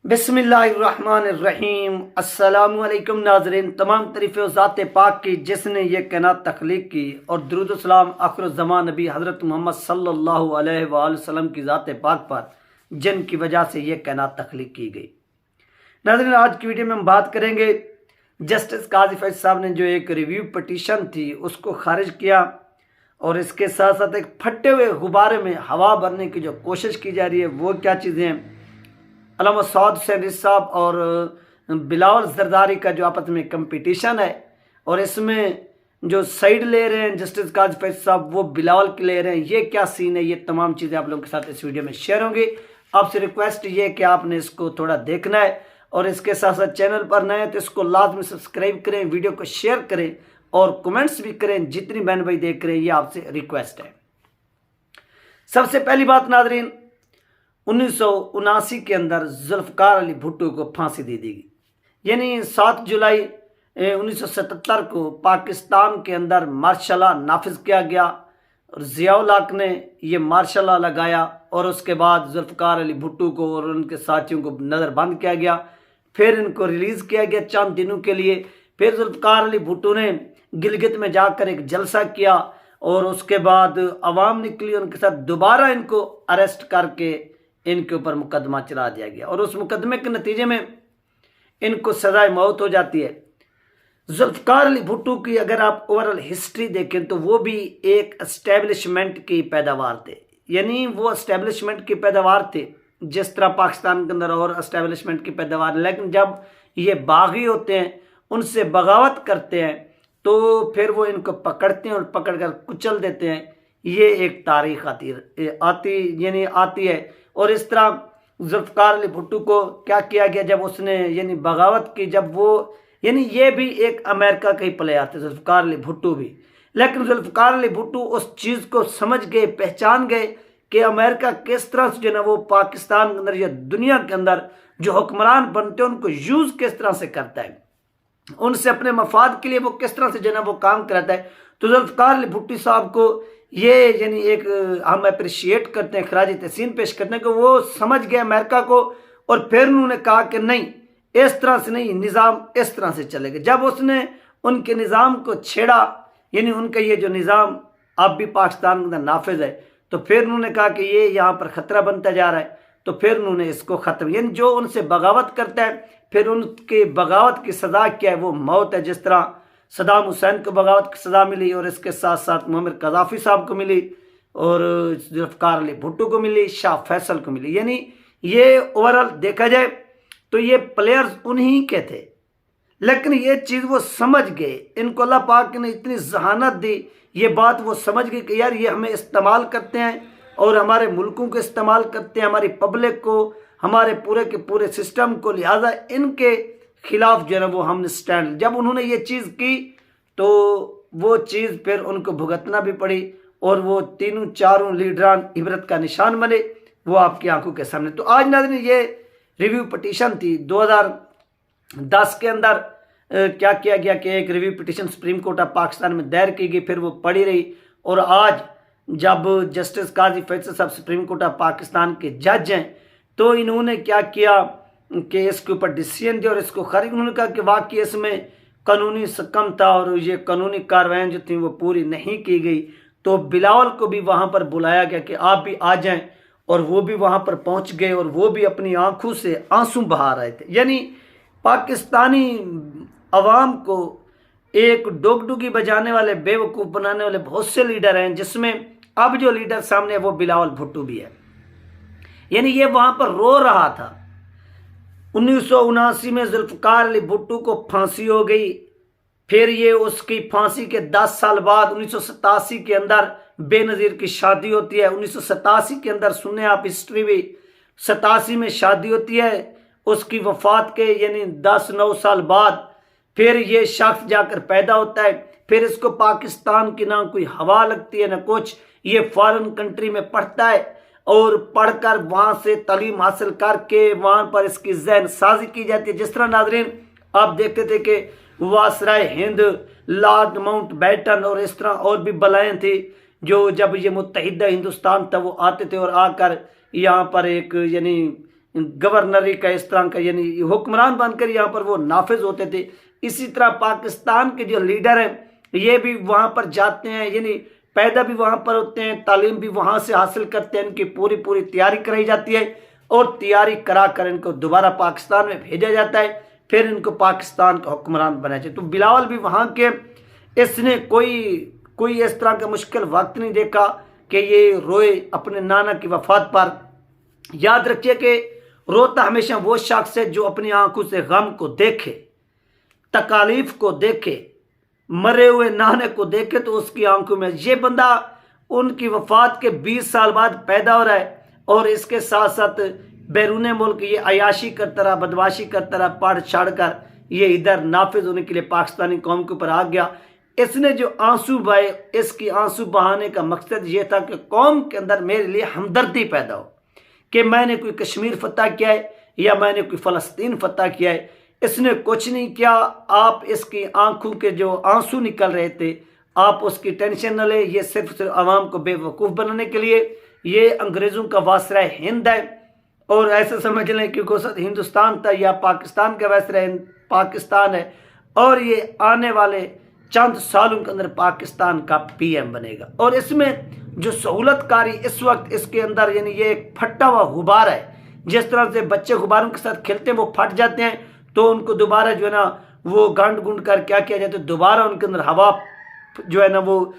बिस्मिल्लाहिर्रहमानिर्रहीम। अस्सलामुअलैकुम नाज़रीन, तमाम तरीफ़े ज़ात पाक की जिसने ये कायनात तख्लीक की, और दुरूद सलाम आखिरुज़्ज़मान नबी हज़रत मोहम्मद सल्लल्लाहु अलैहि वसल्लम की ज़ात पाक पर जिनकी वजह से ये कायनात तख्लीक की गई। नाज़रीन, आज की वीडियो में हम बात करेंगे जस्टिस काजी फैज़ साहब ने जो एक रिव्यू पटिशन थी उसको खारिज किया, और इसके साथ साथ एक फटे हुए गुब्बारे में हवा भरने की जो कोशिश की जा रही है वो क्या चीज़ें हैं। अल्लामा सौद हुसैन साहब और बिलावल जरदारी का जो आपस में कंपटीशन है, और इसमें जो साइड ले रहे हैं जस्टिस काजी फैज़ साहब वो बिलावल के ले रहे हैं, ये क्या सीन है, ये तमाम चीज़ें आप लोगों के साथ इस वीडियो में शेयर होंगी। आपसे रिक्वेस्ट ये है कि आपने इसको थोड़ा देखना है, और इसके साथ साथ चैनल पर नए हैं तो इसको लाजमी सब्सक्राइब करें, वीडियो को शेयर करें और कमेंट्स भी करें। जितनी बहन भाई देख रहे हैं ये आपसे रिक्वेस्ट है। सबसे पहली बात नाज़रीन, 1979 के अंदर जुल्फ़िकार अली भुट्टो को फांसी दे दी गई, यानी 7 जुलाई 1977 को पाकिस्तान के अंदर मार्शल लॉ नाफिज किया गया, और ज़ियाउल हक ने ये मार्शल लॉ लगाया, और उसके बाद जुल्फ़िकार अली भुट्टो को और उनके साथियों को नज़रबंद किया गया। फिर इनको रिलीज़ किया गया चंद दिनों के लिए। फिर जुल्फ़िकार अली भुट्टो ने गिलगित में जाकर एक जलसा किया, और उसके बाद अवाम निकली, उनके साथ दोबारा इनको अरेस्ट करके इनके ऊपर मुकदमा चला दिया गया, और उस मुकदमे के नतीजे में इनको सजाए मौत हो जाती है। जुल्फ़िकार अली भुट्टो की अगर आप ओवरऑल हिस्ट्री देखें तो वो भी एक एस्टेब्लिशमेंट की पैदावार थे, यानी वो एस्टेब्लिशमेंट की पैदावार थे जिस तरह पाकिस्तान के अंदर और एस्टेब्लिशमेंट की पैदावार। लेकिन जब ये बागी होते हैं, उनसे बगावत करते हैं, तो फिर वो इनको पकड़ते हैं और पकड़ कर कुचल देते हैं। ये एक तारीख आती है। और इस तरह जुल्फ़िकार अली भुट्टो को क्या किया गया, जब उसने यानी बगावत की, जब वो यानी ये भी एक अमेरिका का ही प्लेयर थे जुल्फ़िकार अली भुट्टो भी। लेकिन जुल्फ़िकार अली भुट्टो उस चीज़ को समझ गए, पहचान गए कि अमेरिका किस तरह से जो है ना वो पाकिस्तान के अंदर या दुनिया के अंदर जो हुक्मरान बनते हैं उनको यूज़ किस तरह से करता है, उनसे अपने मफाद के लिए वो किस तरह से जो है ना वो काम कराता है। तो जुल्फ़िकार अली भुट्टो साहब को ये यानी एक हम अप्रिशिएट करते हैं, खराज तहसीन पेश करते हैं कि वो समझ गए अमेरिका को, और फिर उन्होंने कहा कि नहीं, इस तरह से नहीं, निज़ाम इस तरह से चलेगा। जब उसने उनके निज़ाम को छेड़ा, यानी उनका ये जो निज़ाम अब भी पाकिस्तान के अंदर नाफिज है, तो फिर उन्होंने कहा कि ये यहाँ पर ख़तरा बनता जा रहा है, तो फिर उन्होंने इसको ख़त्म, यानी जो उनसे बगावत करता है फिर उनके बगावत की सज़ा क्या है, वो मौत है। जिस तरह सद्दाम हुसैन को बगावत की सज़ा मिली, और इसके साथ साथ मोहम्मद कज़ाफ़ी साहब को मिली, और जुल्फ़िकार अली भुट्टो को मिली, शाह फैसल को मिली। यानी ये ओवरऑल देखा जाए तो ये प्लेयर्स उन्हीं के थे, लेकिन ये चीज़ वो समझ गए, इनको अल्लाह पाक ने इतनी जहानत दी, ये बात वो समझ गए कि यार ये हमें इस्तेमाल करते हैं और हमारे मुल्कों को इस्तेमाल करते हैं, हमारी पब्लिक को, हमारे पूरे के पूरे सिस्टम को, लिहाजा इनके खिलाफ जो है ना वो हमने स्टैंड। जब उन्होंने ये चीज़ की तो वो चीज़ फिर उनको भुगतना भी पड़ी, और वो तीनों चारों लीडरान इबरत का निशान बने, वो आपकी आंखों के सामने। तो आज नाज़रीन ये रिव्यू पटिशन थी 2010 के अंदर। क्या किया गया कि एक review petition supreme court of Pakistan में दायर की गई, फिर वो पड़ी रही, और आज जब जस्टिस काजी फैज़ साहब सुप्रीम कोर्ट ऑफ पाकिस्तान के जज हैं, तो इन्होंने क्या किया कि इसके ऊपर डिसीजन दिया और इसको खारिज। उन्होंने कहा कि वाकई इसमें कानूनी कम था, और ये कानूनी कार्रवाई जो थी वो पूरी नहीं की गई। तो बिलावल को भी वहाँ पर बुलाया गया कि आप भी आ जाएं, और वो भी वहाँ पर पहुँच गए, और वो भी अपनी आंखों से आंसू बहा रहे थे। यानी पाकिस्तानी अवाम को एक डोगडुगी बजाने वाले, बेवकूफ़ बनाने वाले बहुत से लीडर हैं, जिसमें अब जो लीडर सामने है वो बिलावल भुट्टो भी है। यानी ये वहाँ पर रो रहा था। 1979 में जुल्फ़िकार अली भुट्टो को फांसी हो गई, फिर ये उसकी फांसी के 10 साल बाद 1987 के अंदर बेनज़ीर की शादी होती है। 1987 के अंदर सुनने आप हिस्ट्री भी, 87 में शादी होती है, उसकी वफ़ात के यानी 10-9 साल बाद फिर ये शख्स जाकर पैदा होता है। फिर इसको पाकिस्तान की ना कोई हवा लगती है ना कुछ, ये फॉरेन कंट्री में पढ़ता है, और पढ़कर वहाँ से तालीम हासिल करके वहाँ पर इसकी जहन साजी की जाती है। जिस तरह नाज़रीन आप देखते थे कि वासराय हिंद, लॉर्ड माउंट बैटन और इस तरह और भी बलाएँ थी, जो जब ये मुत्तहिदा हिंदुस्तान था वो आते थे और आकर यहाँ पर एक यानी गवर्नरी का इस तरह का यानी हुक्मरान बनकर यहाँ पर वो नाफिज होते थे। इसी तरह पाकिस्तान के जो लीडर हैं ये भी वहाँ पर जाते हैं, यानी पैदा भी वहाँ पर होते हैं, तालीम भी वहाँ से हासिल करते हैं, इनकी पूरी पूरी तैयारी कराई जाती है और तैयारी करा कर इनको दोबारा पाकिस्तान में भेजा जाता है, फिर इनको पाकिस्तान का हुक्मरान बनाया जाए। तो बिलावल भी वहाँ के, इसने कोई इस तरह का मुश्किल वक्त नहीं देखा कि ये रोए अपने नाना की वफात पर। याद रखिए कि रोता हमेशा वो शख्स है जो अपनी आंखों से गम को देखे, तकालीफ को देखे, मरे हुए नाने को देखे तो उसकी आंखों में, ये बंदा उनकी वफात के 20 साल बाद पैदा हो रहा है और इसके साथ साथ बैरून मुल्क ये अयाशी करता रहा, बदमाशी करता रहा, पढ़ छाड़ कर ये इधर नाफिज होने के लिए पाकिस्तानी कौम के ऊपर आ गया। इसने जो आंसू बहाए, इसकी आंसू बहाने का मकसद ये था कि कौम के अंदर मेरे लिए हमदर्दी पैदा हो, कि मैंने कोई कश्मीर फतह किया है या मैंने कोई फ़लस्तीन फतह किया है। इसने कुछ नहीं किया। आप इसकी आंखों के जो आंसू निकल रहे थे आप उसकी टेंशन न ले, ये सिर्फ आवाम को बेवकूफ़ बनाने के लिए ये अंग्रेज़ों का वासराए हिंद है और ऐसे समझ लें कि गोसत हिंदुस्तान था या पाकिस्तान का वासराए पाकिस्तान है और ये आने वाले चंद सालों के अंदर पाकिस्तान का पीएम बनेगा। और इसमें जो सहूलतकारी इस वक्त इसके अंदर, यानी ये एक फटा हुआ गुब्बार है, जिस तरह से बच्चे गुब्बारों के साथ खेलते हैं वो फट जाते हैं तो उनको दोबारा जो है ना वो गांड गुंड कर क्या किया जाता है, दोबारा उनके अंदर हवा जो है ना वो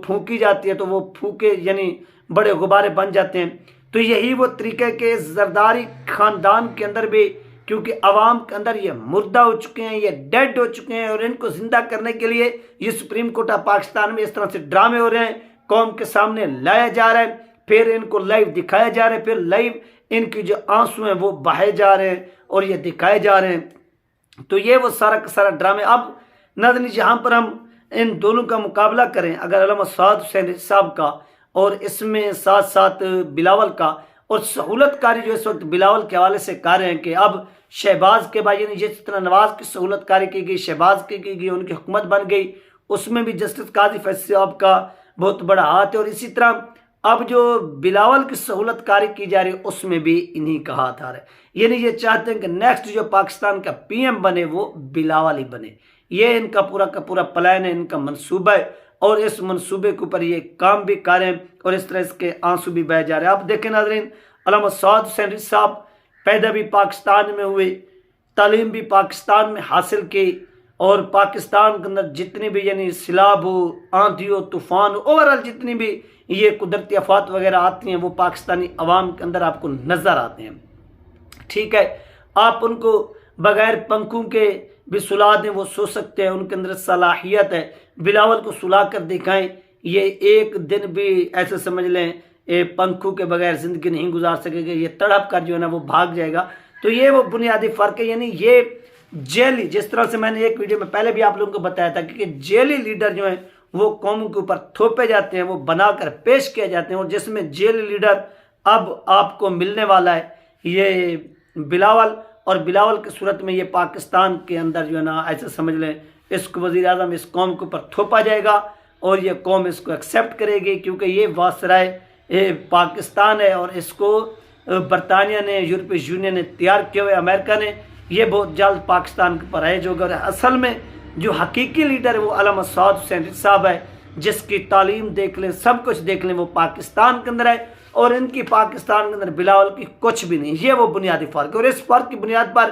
फूंकी जाती है तो वो फूके यानी बड़े गुब्बारे बन जाते हैं। तो यही वो तरीके के जरदारी ख़ानदान के अंदर भी, क्योंकि अवाम के अंदर ये मुर्दा हो चुके हैं, ये डेड हो चुके हैं और इनको जिंदा करने के लिए ये सुप्रीम कोर्ट ऑफ पाकिस्तान में इस तरह से ड्रामे हो रहे हैं, कौम के सामने लाया जा रहा है, फिर इनको लाइव दिखाया जा रहा है, फिर लाइव इनकी जो आंसू हैं वो बहाए जा रहे हैं और ये दिखाए जा रहे हैं। तो ये वो सारा का सारा ड्रामे। अब नदनी जहाँ पर हम इन दोनों का मुकाबला करें, अगर अल्लामा सआद हुसैन साहब का और इसमें साथ साथ बिलावल का, और सहूलतकारी जो इस वक्त बिलावल के हवाले से कह रहे हैं कि अब शहबाज के भाई, यानी जिस तरह नवाज की सहूलतकारी की गई, शहबाज की गई, उनकी हुकूमत बन गई, उसमें भी जस्टिस काजी फैसल साहब का बहुत बड़ा हाथ है। और इसी तरह अब जो बिलावल की सहूलतकारी की जा रही है उसमें भी इन्हीं का हाथ आ रहा है। यानी ये चाहते हैं कि नेक्स्ट जो पाकिस्तान का पीएम बने वो बिलावल ही बने। ये इनका पूरा का पूरा प्लान है, इनका मंसूबा है और इस मंसूबे के ऊपर ये काम भी कर रहे हैं और इस तरह इसके आंसू भी बह जा रहे हैं। आप देखें नाज़रीन, अल्लामा सआद हुसैन साहब पैदा भी पाकिस्तान में हुए, तालीम भी पाकिस्तान में हासिल की और पाकिस्तान के अंदर जितनी भी यानी सैलाब हो, आंधी हो, तूफ़ान हो, ओवरऑल जितनी भी ये कुदरती आफात वगैरह आती हैं वो पाकिस्तानी अवाम के अंदर आपको नज़र आते हैं। ठीक है, आप उनको बगैर पंखों के भी सुला दें वो सो सकते हैं, उनके अंदर सलाहियत है। बिलावल को सुला कर दिखाएं, ये एक दिन भी ऐसे समझ लें पंखों के बगैर ज़िंदगी नहीं गुजार सकेगा, ये तड़प कर जो है ना वो भाग जाएगा। तो ये वो बुनियादी फ़र्क है। यानी ये जेली, जिस तरह से मैंने एक वीडियो में पहले भी आप लोगों को बताया था कि जेली लीडर जो हैं वो कौम के ऊपर थोपे जाते हैं, वो बनाकर पेश किए जाते हैं और जिसमें जेली लीडर अब आपको मिलने वाला है ये बिलावल। और बिलावल की सूरत में ये पाकिस्तान के अंदर जो है ना ऐसे समझ लें इसको वज़ीर आज़म इस कौम के ऊपर थोपा जाएगा और ये कौम इसको एक्सेप्ट करेगी, क्योंकि ये वासराए पाकिस्तान है और इसको बरतानिया ने, यूरोपीय यूनियन ने तैयार किया हुआ, अमेरिका ने, ये बहुत जल्द पाकिस्तान के ऊपर राइज होगा। और असल में जो हकीकी लीडर है वो अल्लामा सआद हुसैन साहब है, जिसकी तालीम देख लें, सब कुछ देख लें, वो पाकिस्तान के अंदर है और इनकी पाकिस्तान के अंदर बिलावल की कुछ भी नहीं। ये वो बुनियादी फ़र्क है और इस फ़र्क की बुनियाद पर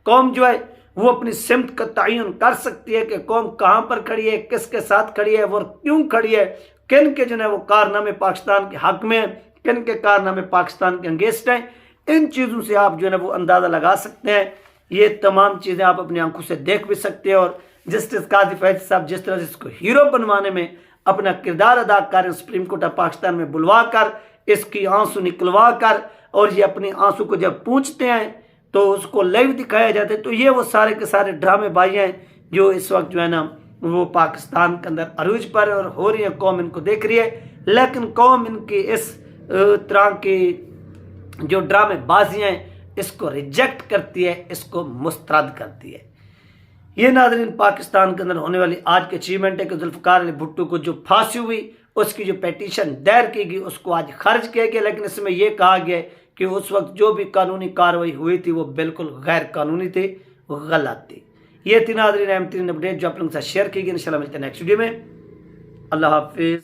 कौम जो है वो अपनी सिमत का तयन कर सकती है कि कौम कहाँ पर खड़ी है, किसके साथ खड़ी है और क्यों खड़ी है, किन के जो है वो कारनामे पाकिस्तान के हक में हैं, किन के कारनामे पाकिस्तान के अगेंस्ट हैं। इन चीज़ों से आप जो है ना वो अंदाज़ा लगा सकते हैं। ये तमाम चीज़ें आप अपनी आंखों से देख भी सकते हैं। और जस्टिस काजी फैसल साहब जिस तरह से इसको हीरो बनवाने में अपना किरदार अदा कर रहे हैं, सुप्रीम कोर्ट ऑफ पाकिस्तान में बुलवा कर इसकी आंसू निकलवा कर, और ये अपनी आंसू को जब पूछते हैं तो उसको लाइव दिखाया जाता है। तो ये वो सारे के सारे ड्रामे बाजी हैं जो इस वक्त जो है ना वो पाकिस्तान के अंदर अरूज पर और हो रही है। कौम इनको देख रही है, लेकिन कौम इनकी इस तरह की जो ड्रामे बाजियाँ हैं इसको रिजेक्ट करती है, इसको मुस्तरद करती है। ये नाज़रीन पाकिस्तान के अंदर होने वाली आज की अचीवमेंट है कि जुल्फ़िकार अली भुट्टो को जो फांसी हुई उसकी जो पेटिशन दायर की गई उसको आज खारिज किया गया, लेकिन इसमें यह कहा गया कि उस वक्त जो भी कानूनी कार्रवाई हुई थी वो बिल्कुल गैर कानूनी थी, गलत थी। ये 3 नाज़रीन अहम 3 अपडेट जो आप लोगों के साथ शेयर की गई। इंशाल्लाह मिलते हैं नेक्स्ट वीडियो में। अल्लाह हाफिज़।